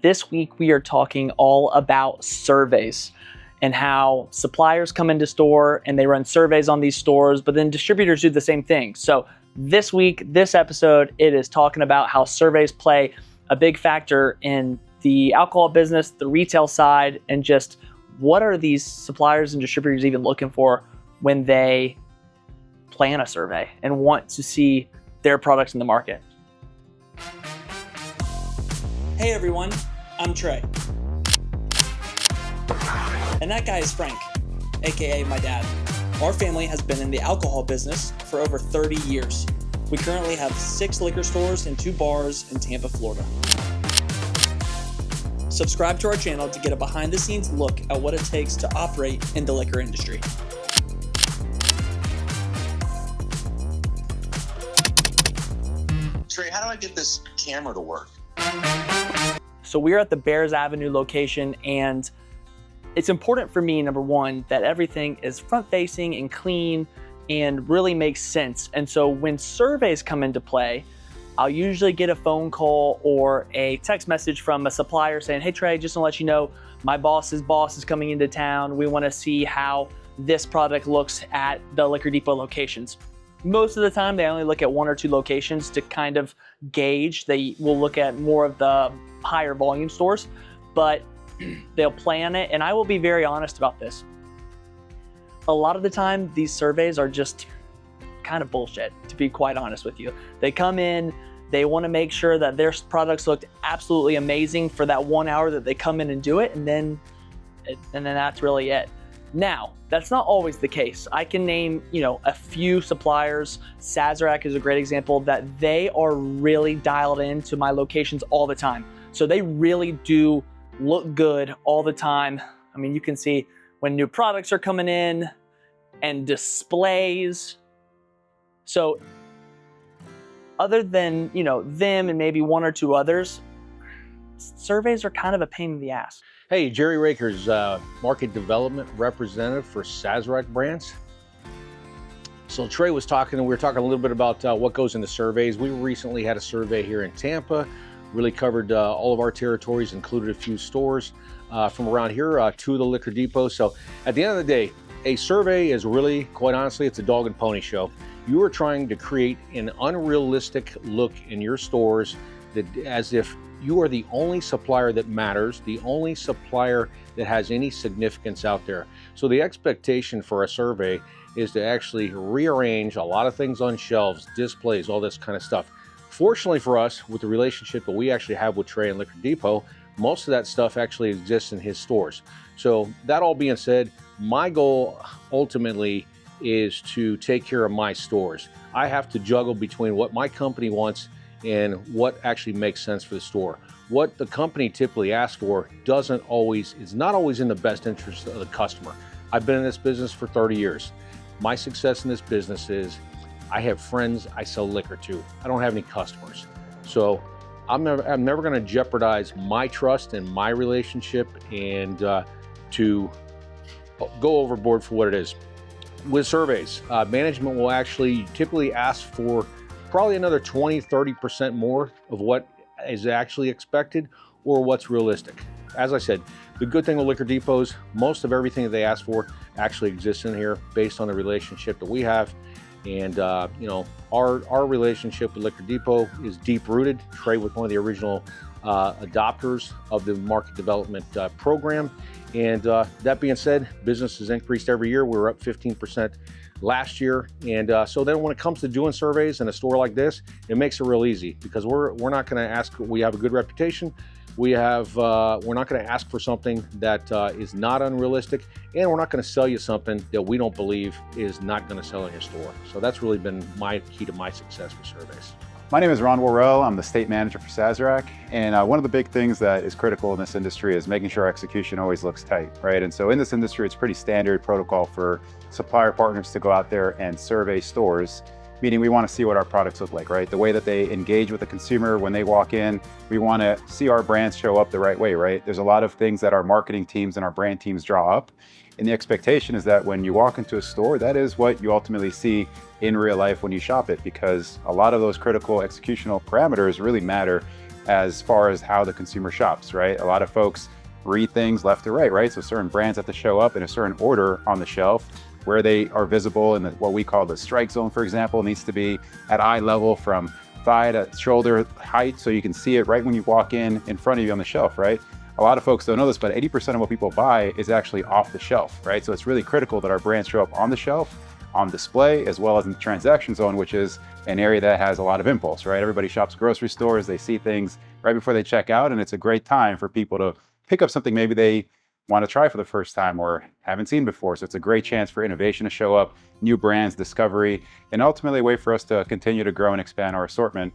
This week we are talking all about surveys and how suppliers come into store and they run surveys on these stores, but then distributors do the same thing. So this week, this episode, it is talking about how surveys play a big factor in the alcohol business, the retail side, and just what are these suppliers and distributors even looking for when they plan a survey and want to see their products in the market. Hey everyone, I'm Trey. And that guy is Frank, aka my dad. Our family has been in the alcohol business for over 30 years. We currently have 6 liquor stores and 2 bars in Tampa, Florida. Subscribe to our channel to get a behind the scenes look at what it takes to operate in the liquor industry. Trey, how do I get this camera to work? So we're at the Bears Avenue location, and it's important for me, number one, that everything is front facing and clean and really makes sense. And so when surveys come into play, I'll usually get a phone call or a text message from a supplier saying, hey Trey, just to let you know, my boss's boss is coming into town. We want to see how this product looks at the Liquor Depot locations. Most of the time, they only look at 1 or 2 locations to kind of gauge. They will look at more of the higher volume stores, but they'll plan it. And I will be very honest about this. A lot of the time, these surveys are just kind of bullshit, to be quite honest with you. They come in, they want to make sure that their products looked absolutely amazing for that 1 hour that they come in and do it, and then that's really it. Now, that's not always the case. I can name, a few suppliers. Sazerac is a great example that they are really dialed into my locations all the time. So they really do look good all the time. I mean, you can see when new products are coming in and displays. So other than, them and maybe 1 or 2 others, surveys are kind of a pain in the ass. Hey, Jerry Rakers, market development representative for Sazerac brands. So Trey was talking, and we were talking a little bit about what goes into surveys. We recently had a survey here in Tampa, really covered all of our territories, included a few stores from around here, 2 of the Liquor Depots. So at the end of the day, a survey is really, quite honestly, it's a dog and pony show. You are trying to create an unrealistic look in your stores that as if you are the only supplier that matters, the only supplier that has any significance out there. So the expectation for a survey is to actually rearrange a lot of things on shelves, displays, all this kind of stuff. Fortunately for us, with the relationship that we actually have with Trey and Liquor Depot, most of that stuff actually exists in his stores. So that all being said, my goal ultimately is to take care of my stores. I have to juggle between what my company wants and what actually makes sense for the store. What the company typically asks for is not always in the best interest of the customer. I've been in this business for 30 years. My success in this business is I have friends I sell liquor to. I don't have any customers. So I'm never gonna jeopardize my trust and my relationship and to go overboard for what it is. With surveys, management will actually typically ask for probably another 20-30% more of what is actually expected or what's realistic. As I said, the good thing with Liquor Depots, most of everything that they ask for actually exists in here based on the relationship that we have. And our relationship with Liquor Depot is deep rooted. Trey was one of the original adopters of the market development program. And that being said, business has increased every year. We were up 15% last year. And so then when it comes to doing surveys in a store like this, it makes it real easy because we're not going to ask, we have a good reputation. We're not going to ask for something that is not unrealistic, and we're not going to sell you something that we don't believe is not going to sell in your store. So that's really been my key to my success with surveys. My name is Ron Worrell. I'm the state manager for Sazerac. And one of the big things that is critical in this industry is making sure execution always looks tight, right? And so in this industry, it's pretty standard protocol for supplier partners to go out there and survey stores, meaning we want to see what our products look like, right? The way that they engage with the consumer when they walk in, we want to see our brands show up the right way, right? There's a lot of things that our marketing teams and our brand teams draw up. And the expectation is that when you walk into a store, that is what you ultimately see in real life when you shop it, because a lot of those critical executional parameters really matter as far as how the consumer shops, right? A lot of folks read things left to right, right? So certain brands have to show up in a certain order on the shelf. Where they are visible in what we call the strike zone, for example, needs to be at eye level from thigh to shoulder height, so you can see it right when you walk in front of you on the shelf, right? A lot of folks don't know this, but 80% of what people buy is actually off the shelf, right? So it's really critical that our brands show up on the shelf, on display, as well as in the transaction zone, which is an area that has a lot of impulse, right? Everybody shops grocery stores, they see things right before they check out, and it's a great time for people to pick up something maybe they want to try for the first time or haven't seen before. So it's a great chance for innovation to show up, new brands, discovery, and ultimately a way for us to continue to grow and expand our assortment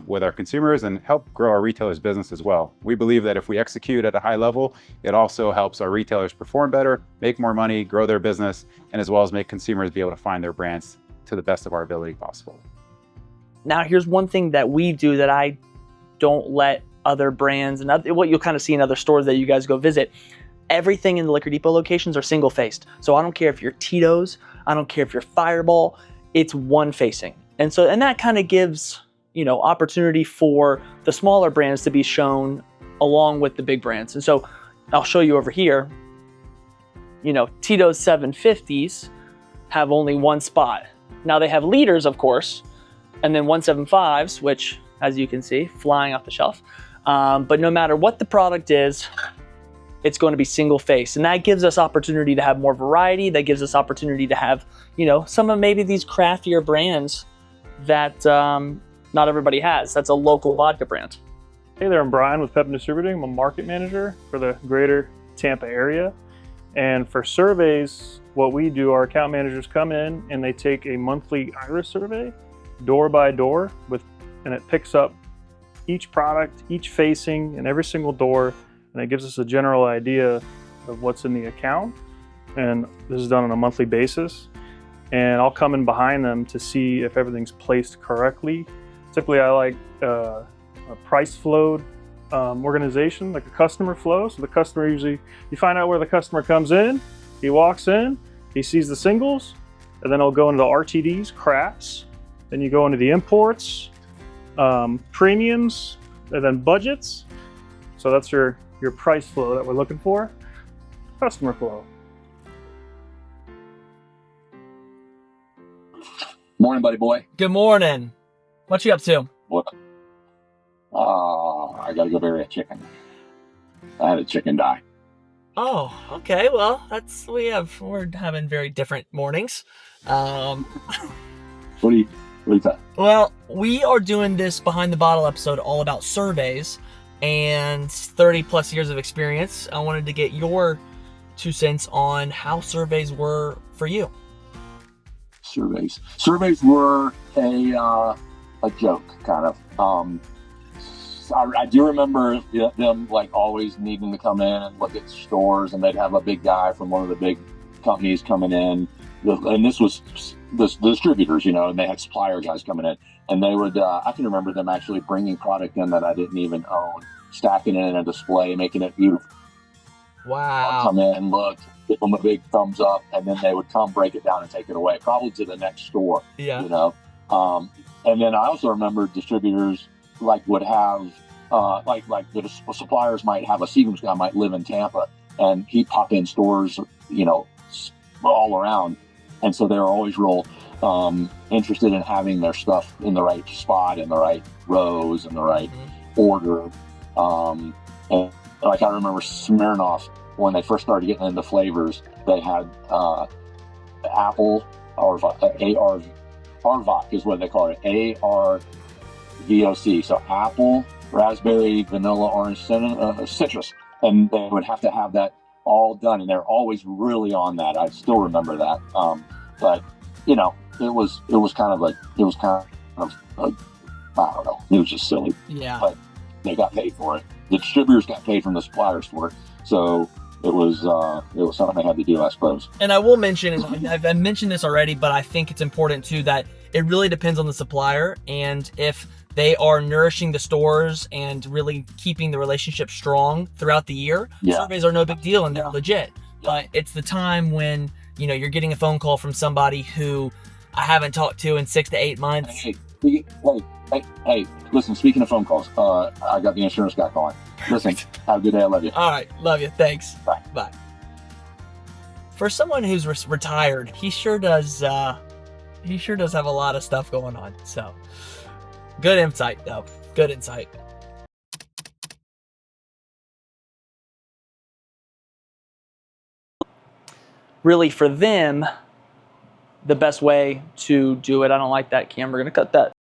with our consumers and help grow our retailers' business as well. We believe that if we execute at a high level, it also helps our retailers perform better, make more money, grow their business, and as well as make consumers be able to find their brands to the best of our ability possible. Now, here's one thing that we do that I don't let other brands and what you'll kind of see in other stores that you guys go visit. Everything in the Liquor Depot locations are single faced. So I don't care if you're Tito's, I don't care if you're Fireball, it's one facing. And that kind of gives, opportunity for the smaller brands to be shown along with the big brands. And so I'll show you over here, Tito's 750s have only one spot. Now they have liters, of course, and then 175s, which as you can see, flying off the shelf. But no matter what the product is, it's going to be single face. And that gives us opportunity to have more variety. That gives us opportunity to have, some of maybe these craftier brands that not everybody has. That's a local vodka brand. Hey there, I'm Brian with Pep Distributing. I'm a market manager for the greater Tampa area. And for surveys, what we do, our account managers come in and they take a monthly iris survey, door by door, and it picks up each product, each facing, and every single door. And it gives us a general idea of what's in the account. And this is done on a monthly basis. And I'll come in behind them to see if everything's placed correctly. Typically, I like a price flowed organization, like a customer flow. So the customer usually, you find out where the customer comes in, he walks in, he sees the singles, and then I'll go into the RTDs, crafts. Then you go into the imports, premiums, and then budgets. So that's your price flow that we're looking for. Customer flow. Morning, buddy boy. Good morning. What you up to? What? I gotta go bury a chicken. I had a chicken die. Oh, okay. Well, we're having very different mornings. What do you think? Well, we are doing this Behind the Bottle episode all about surveys and 30 plus years of experience. I wanted to get your 2 cents on how surveys were for you. Surveys were a joke, kind of. I do remember them like always needing to come in and look at stores, and they'd have a big guy from one of the big companies coming in, and this was the distributors, and they had supplier guys coming in, and they would. I can remember them actually bringing product in that I didn't even own, stacking it in a display, making it beautiful. Wow! I'd come in, look, give them a big thumbs up, and then they would come break it down and take it away, probably to the next store. Yeah. And then I also remember distributors would have like the suppliers might have a Seagram's guy might live in Tampa, and he'd pop in stores, all around, and so they're always real interested in having their stuff in the right spot, in the right rows, in the right order. And like I remember Smirnoff, when they first started getting into flavors, they had apple or ARVOC is what they call it, ARVOC. So apple, raspberry, vanilla, orange, citrus, and they would have to have that all done, and they're always really on that. I still remember that. But it was kind of I don't know. It was just silly. Yeah. But they got paid for it. The distributors got paid from the suppliers for it. So it was something they had to do, I suppose. And I will mention, and I've mentioned this already, but I think it's important too that it really depends on the supplier, and if they are nourishing the stores and really keeping the relationship strong throughout the year, surveys are no big deal and they're legit. But it's the time when you're getting a phone call from somebody who I haven't talked to in 6 to 8 months. Hey, Hey, listen, speaking of phone calls, I got the insurance guy calling. Listen, have a good day. I love you. All right, love you. Thanks. Bye. Bye. For someone who's retired, he sure does. He sure does have a lot of stuff going on. So, good insight, though. Good insight. Really, for them, the best way to do it. I don't like that camera. We're gonna cut that.